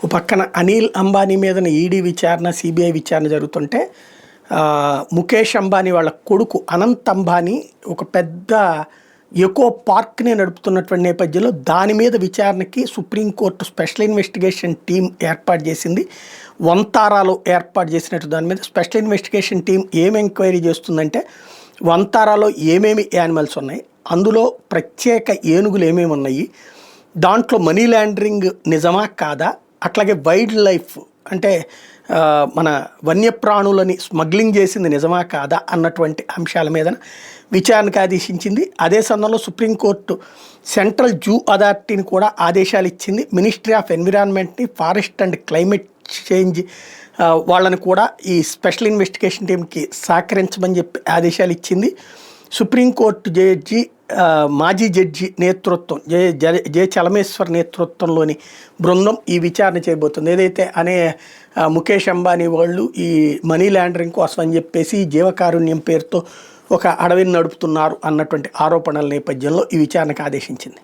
ఓ పక్కన అనిల్ అంబానీ మీదన ఈడీ విచారణ, సిబిఐ విచారణ జరుగుతుంటే ముఖేష్ అంబానీ వాళ్ళ కొడుకు అనంత్ అంబానీ ఒక పెద్ద ఎకో పార్క్ని నడుపుతున్నటువంటి నేపథ్యంలో దాని మీద విచారణకి సుప్రీంకోర్టు స్పెషల్ ఇన్వెస్టిగేషన్ టీం ఏర్పాటు చేసింది. వంతారాలో ఏర్పాటు చేసినట్టు దాని మీద స్పెషల్ ఇన్వెస్టిగేషన్ టీం ఏం ఎంక్వైరీ చేస్తుందంటే వంతారాలో ఏమేమి యానిమల్స్ ఉన్నాయి, అందులో ప్రత్యేక ఏనుగులు ఏమేమి ఉన్నాయి, దాంట్లో మనీ లాండరింగ్ నిజమా కాదా, అట్లాగే వైల్డ్ లైఫ్ అంటే మన వన్యప్రాణులని స్మగ్లింగ్ చేసింది నిజమా కాదా అన్నటువంటి అంశాల మీద విచారణకు ఆదేశించింది. అదే సమయంలో సుప్రీంకోర్టు సెంట్రల్ జూ అథారిటీని కూడా ఆదేశాలు ఇచ్చింది. మినిస్ట్రీ ఆఫ్ ఎన్విరాన్మెంట్ని, ఫారెస్ట్ అండ్ క్లైమేట్ చేంజ్ వాళ్ళని కూడా ఈ స్పెషల్ ఇన్వెస్టిగేషన్ టీంకి సహకరించమని చెప్పి ఆదేశాలు ఇచ్చింది. సుప్రీంకోర్టు జడ్జి మాజీ జడ్జి నేతృత్వం జే చలమేశ్వర్ నేతృత్వంలోని బృందం ఈ విచారణ చేయబోతుంది. ఏదైతే ముఖేష్ అంబానీ వాళ్ళు ఈ మనీ లాండరింగ్ కోసం అని చెప్పేసి జీవకారుణ్యం పేరుతో ఒక అడవిని నడుపుతున్నారు అన్నటువంటి ఆరోపణల నేపథ్యంలో ఈ విచారణకు ఆదేశించింది.